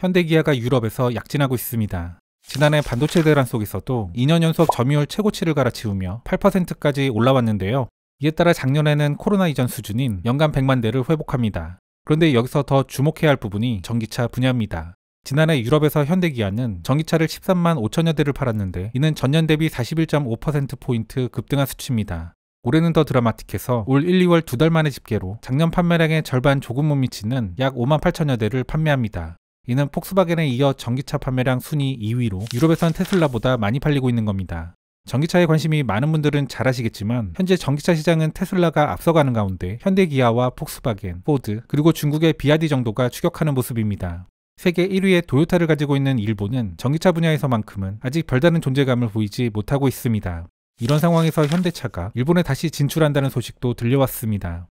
현대 기아가 유럽에서 약진하고 있습니다. 지난해 반도체 대란 속에서도 2년 연속 점유율 최고치를 갈아치우며 8%까지 올라왔는데요. 이에 따라 작년에는 코로나 이전 수준인 연간 100만 대를 회복합니다. 그런데 여기서 더 주목해야 할 부분이 전기차 분야입니다. 지난해 유럽에서 현대기아는 전기차를 13만 5천여 대를 팔았는데 이는 전년 대비 41.5%포인트 급등한 수치입니다. 올해는 더 드라마틱해서 올 1, 2월 2달 만의 집계로 작년 판매량의 절반 조금 못 미치는 약 5만 8천여 대를 판매합니다. 이는 폭스바겐에 이어 전기차 판매량 순위 2위로 유럽에선 테슬라보다 많이 팔리고 있는 겁니다. 전기차에 관심이 많은 분들은 잘 아시겠지만 현재 전기차 시장은 테슬라가 앞서가는 가운데 현대기아와 폭스바겐, 포드, 그리고 중국의 비아디 정도가 추격하는 모습입니다. 세계 1위의 도요타를 가지고 있는 일본은 전기차 분야에서만큼은 아직 별다른 존재감을 보이지 못하고 있습니다. 이런 상황에서 현대차가 일본에 다시 진출한다는 소식도 들려왔습니다.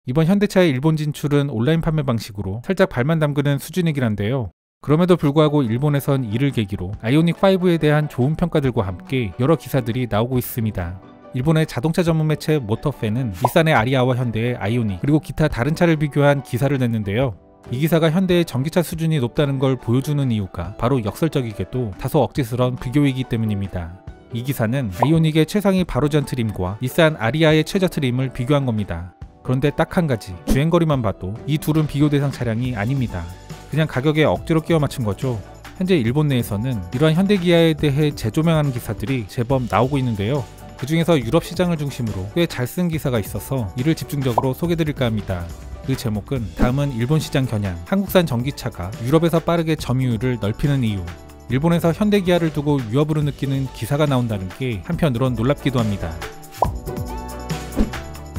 이번 현대차의 일본 진출은 온라인 판매 방식으로 살짝 발만 담그는 수준이긴 한데요. 그럼에도 불구하고 일본에선 이를 계기로 아이오닉5에 대한 좋은 평가들과 함께 여러 기사들이 나오고 있습니다. 일본의 자동차 전문 매체 모터팬은 닛산의 아리아와 현대의 아이오닉 그리고 기타 다른 차를 비교한 기사를 냈는데요. 이 기사가 현대의 전기차 수준이 높다는 걸 보여주는 이유가 바로 역설적이게도 다소 억지스러운 비교이기 때문입니다. 이 기사는 아이오닉의 최상위 바로전 트림과 닛산 아리아의 최저 트림을 비교한 겁니다. 그런데 딱 한 가지, 주행거리만 봐도 이 둘은 비교 대상 차량이 아닙니다. 그냥 가격에 억지로 끼워 맞춘 거죠. 현재 일본 내에서는 이러한 현대기아에 대해 재조명하는 기사들이 제법 나오고 있는데요. 그 중에서 유럽 시장을 중심으로 꽤 잘 쓴 기사가 있어서 이를 집중적으로 소개드릴까 합니다. 그 제목은 다음은 일본 시장 겨냥, 한국산 전기차가 유럽에서 빠르게 점유율을 넓히는 이유. 일본에서 현대기아를 두고 위협으로 느끼는 기사가 나온다는 게 한편으론 놀랍기도 합니다.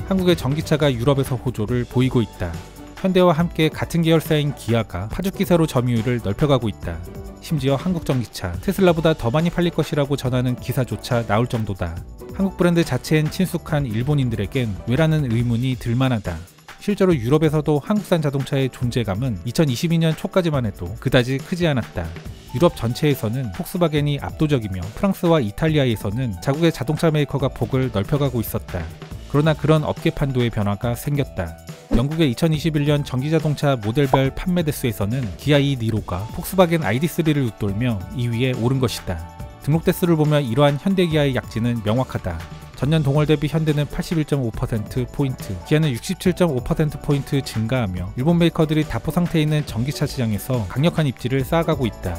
한국의 전기차가 유럽에서 호조를 보이고 있다. 현대와 함께 같은 계열사인 기아가 파죽기사로 점유율을 넓혀가고 있다. 심지어 한국 전기차, 테슬라보다 더 많이 팔릴 것이라고 전하는 기사조차 나올 정도다. 한국 브랜드 자체엔 친숙한 일본인들에겐 왜라는 의문이 들만하다. 실제로 유럽에서도 한국산 자동차의 존재감은 2022년 초까지만 해도 그다지 크지 않았다. 유럽 전체에서는 폭스바겐이 압도적이며 프랑스와 이탈리아에서는 자국의 자동차 메이커가 폭을 넓혀가고 있었다. 그러나 그런 업계 판도의 변화가 생겼다. 영국의 2021년 전기자동차 모델별 판매 대수에서는 기아 니로가 폭스바겐 ID3를 웃돌며 2위에 오른 것이다. 등록 대수를 보면 이러한 현대기아의 약진은 명확하다. 전년 동월 대비 현대는 81.5%포인트, 기아는 67.5%포인트 증가하며 일본 메이커들이 다포 상태에 있는 전기차 시장에서 강력한 입지를 쌓아가고 있다.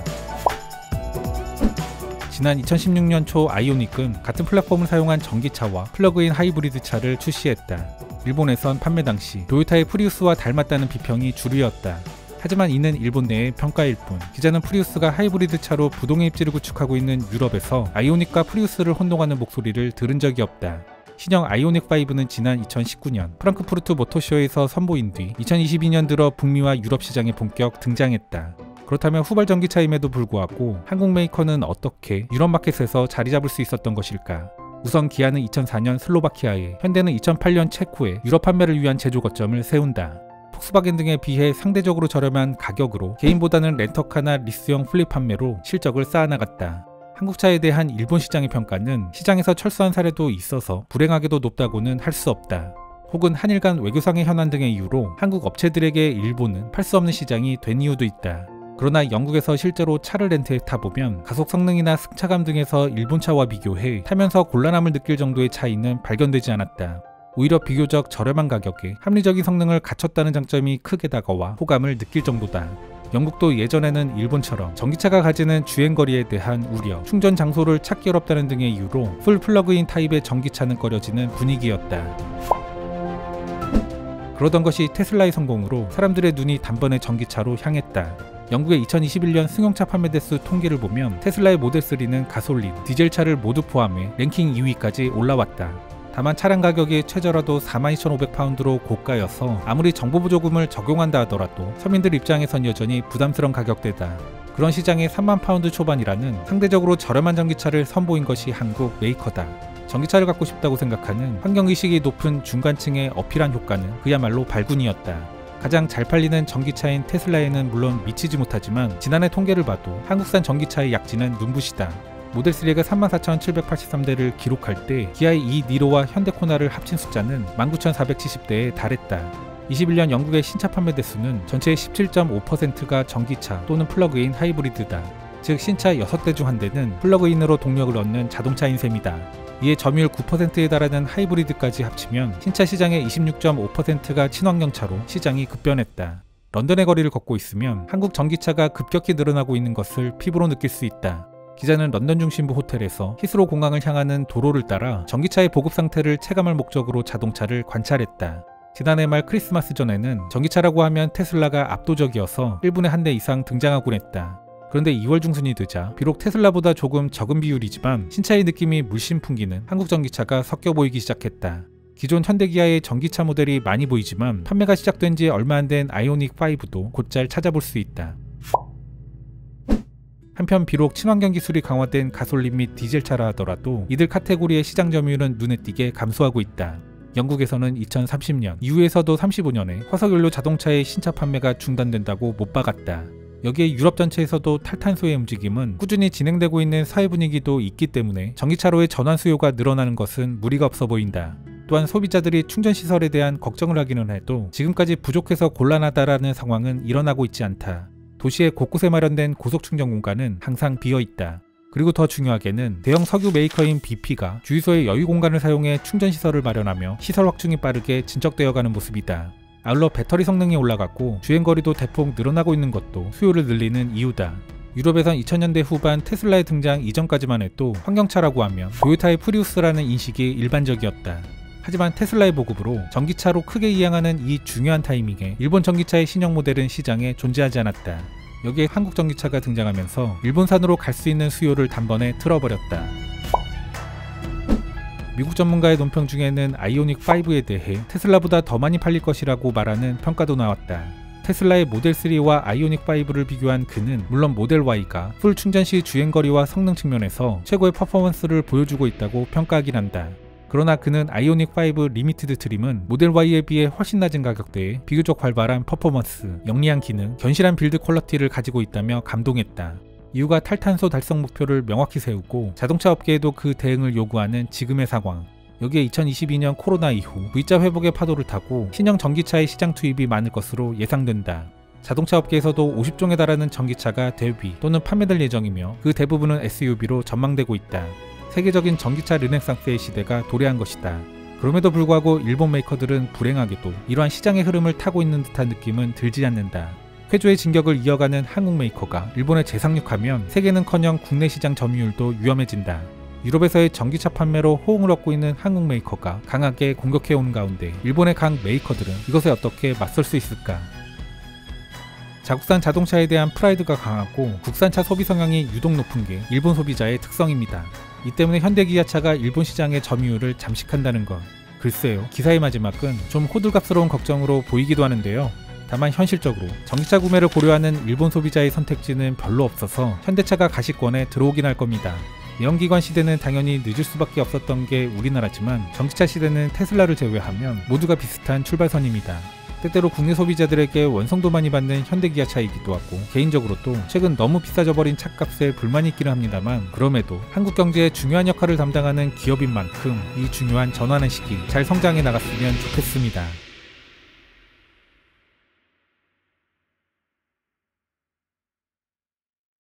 지난 2016년 초 아이오닉은 같은 플랫폼을 사용한 전기차와 플러그인 하이브리드 차를 출시했다. 일본에선 판매 당시 도요타의 프리우스와 닮았다는 비평이 주류였다. 하지만 이는 일본 내의 평가일 뿐, 기자는 프리우스가 하이브리드 차로 부동의 입지를 구축하고 있는 유럽에서 아이오닉과 프리우스를 혼동하는 목소리를 들은 적이 없다. 신형 아이오닉5는 지난 2019년 프랑크푸르트 모터쇼에서 선보인 뒤 2022년 들어 북미와 유럽 시장에 본격 등장했다. 그렇다면 후발 전기차임에도 불구하고 한국 메이커는 어떻게 유럽 마켓에서 자리 잡을 수 있었던 것일까? 우선 기아는 2004년 슬로바키아에, 현대는 2008년 체코에 유럽 판매를 위한 제조 거점을 세운다. 폭스바겐 등에 비해 상대적으로 저렴한 가격으로 개인보다는 렌터카나 리스형 플립 판매로 실적을 쌓아나갔다. 한국차에 대한 일본 시장의 평가는 시장에서 철수한 사례도 있어서 불행하게도 높다고는 할 수 없다. 혹은 한일 간 외교상의 현안 등의 이유로 한국 업체들에게 일본은 팔 수 없는 시장이 된 이유도 있다. 그러나 영국에서 실제로 차를 렌트해 타보면 가속 성능이나 승차감 등에서 일본차와 비교해 타면서 곤란함을 느낄 정도의 차이는 발견되지 않았다. 오히려 비교적 저렴한 가격에 합리적인 성능을 갖췄다는 장점이 크게 다가와 호감을 느낄 정도다. 영국도 예전에는 일본처럼 전기차가 가지는 주행거리에 대한 우려, 충전 장소를 찾기 어렵다는 등의 이유로 풀 플러그인 타입의 전기차는 꺼려지는 분위기였다. 그러던 것이 테슬라의 성공으로 사람들의 눈이 단번에 전기차로 향했다. 영국의 2021년 승용차 판매 대수 통계를 보면 테슬라의 모델3는 가솔린, 디젤차를 모두 포함해 랭킹 2위까지 올라왔다. 다만 차량 가격이 최저라도 42,500파운드로 고가여서 아무리 정보보조금을 적용한다 하더라도 서민들 입장에선 여전히 부담스러운 가격대다. 그런 시장에 3만 파운드 초반이라는 상대적으로 저렴한 전기차를 선보인 것이 한국 메이커다. 전기차를 갖고 싶다고 생각하는 환경의식이 높은 중간층의 어필한 효과는 그야말로 발군이었다. 가장 잘 팔리는 전기차인 테슬라에는 물론 미치지 못하지만 지난해 통계를 봐도 한국산 전기차의 약진은 눈부시다. 모델3가 34,783대를 기록할 때 기아의 이 니로와 현대코나를 합친 숫자는 19,470대에 달했다. 21년 영국의 신차 판매 대수는 전체의 17.5%가 전기차 또는 플러그인 하이브리드다. 즉 신차 6대 중 1대는 플러그인으로 동력을 얻는 자동차인 셈이다. 이에 점유율 9%에 달하는 하이브리드까지 합치면 신차 시장의 26.5%가 친환경차로 시장이 급변했다. 런던의 거리를 걷고 있으면 한국 전기차가 급격히 늘어나고 있는 것을 피부로 느낄 수 있다. 기자는 런던 중심부 호텔에서 히스로 공항을 향하는 도로를 따라 전기차의 보급 상태를 체감할 목적으로 자동차를 관찰했다. 지난해 말 크리스마스 전에는 전기차라고 하면 테슬라가 압도적이어서 1분에 한 대 이상 등장하곤 했다. 그런데 2월 중순이 되자 비록 테슬라보다 조금 적은 비율이지만 신차의 느낌이 물씬 풍기는 한국 전기차가 섞여 보이기 시작했다. 기존 현대기아의 전기차 모델이 많이 보이지만 판매가 시작된 지 얼마 안 된 아이오닉 5도 곧잘 찾아볼 수 있다. 한편 비록 친환경 기술이 강화된 가솔린 및 디젤차라 하더라도 이들 카테고리의 시장 점유율은 눈에 띄게 감소하고 있다. 영국에서는 2030년, EU에서도 35년에 화석연료 자동차의 신차 판매가 중단된다고 못 박았다. 여기에 유럽 전체에서도 탈탄소의 움직임은 꾸준히 진행되고 있는 사회 분위기도 있기 때문에 전기차로의 전환 수요가 늘어나는 것은 무리가 없어 보인다. 또한 소비자들이 충전시설에 대한 걱정을 하기는 해도 지금까지 부족해서 곤란하다라는 상황은 일어나고 있지 않다. 도시의 곳곳에 마련된 고속충전 공간은 항상 비어있다. 그리고 더 중요하게는 대형 석유 메이커인 BP가 주유소의 여유 공간을 사용해 충전시설을 마련하며 시설 확충이 빠르게 진척되어가는 모습이다. 아울러 배터리 성능이 올라갔고 주행거리도 대폭 늘어나고 있는 것도 수요를 늘리는 이유다. 유럽에선 2000년대 후반 테슬라의 등장 이전까지만 해도 환경차라고 하면 도요타의 프리우스라는 인식이 일반적이었다. 하지만 테슬라의 보급으로 전기차로 크게 이양하는 이 중요한 타이밍에 일본 전기차의 신형 모델은 시장에 존재하지 않았다. 여기에 한국 전기차가 등장하면서 일본산으로 갈 수 있는 수요를 단번에 틀어버렸다. 미국 전문가의 논평 중에는 아이오닉 5에 대해 테슬라보다 더 많이 팔릴 것이라고 말하는 평가도 나왔다. 테슬라의 모델 3와 아이오닉 5를 비교한 그는 물론 모델 Y가 풀 충전 시 주행거리와 성능 측면에서 최고의 퍼포먼스를 보여주고 있다고 평가하긴 한다. 그러나 그는 아이오닉 5 리미티드 트림은 모델 Y에 비해 훨씬 낮은 가격대에 비교적 활발한 퍼포먼스, 영리한 기능, 견실한 빌드 퀄리티를 가지고 있다며 감동했다. 이유가 탈탄소 달성 목표를 명확히 세우고 자동차 업계에도 그 대응을 요구하는 지금의 상황. 여기에 2022년 코로나 이후 V자 회복의 파도를 타고 신형 전기차의 시장 투입이 많을 것으로 예상된다. 자동차 업계에서도 50종에 달하는 전기차가 데뷔 또는 판매될 예정이며 그 대부분은 SUV로 전망되고 있다. 세계적인 전기차 르네상스의 시대가 도래한 것이다. 그럼에도 불구하고 일본 메이커들은 불행하게도 이러한 시장의 흐름을 타고 있는 듯한 느낌은 들지 않는다. 쾌조의 진격을 이어가는 한국 메이커가 일본에 재상륙하면 세계는커녕 국내 시장 점유율도 위험해진다. 유럽에서의 전기차 판매로 호응을 얻고 있는 한국 메이커가 강하게 공격해오는 가운데 일본의 각 메이커들은 이것에 어떻게 맞설 수 있을까? 자국산 자동차에 대한 프라이드가 강하고 국산차 소비 성향이 유독 높은 게 일본 소비자의 특성입니다. 이 때문에 현대기아차가 일본 시장의 점유율을 잠식한다는 것. 글쎄요, 기사의 마지막은 좀 호들갑스러운 걱정으로 보이기도 하는데요. 다만 현실적으로 전기차 구매를 고려하는 일본 소비자의 선택지는 별로 없어서 현대차가 가시권에 들어오긴 할 겁니다. 내연기관 시대는 당연히 늦을 수밖에 없었던 게 우리나라지만 전기차 시대는 테슬라를 제외하면 모두가 비슷한 출발선입니다. 때때로 국내 소비자들에게 원성도 많이 받는 현대기아차이기도 하고 개인적으로도 최근 너무 비싸져 버린 차값에 불만이 있기는 합니다만 그럼에도 한국 경제에 중요한 역할을 담당하는 기업인 만큼 이 중요한 전환의 시기 잘 성장해 나갔으면 좋겠습니다.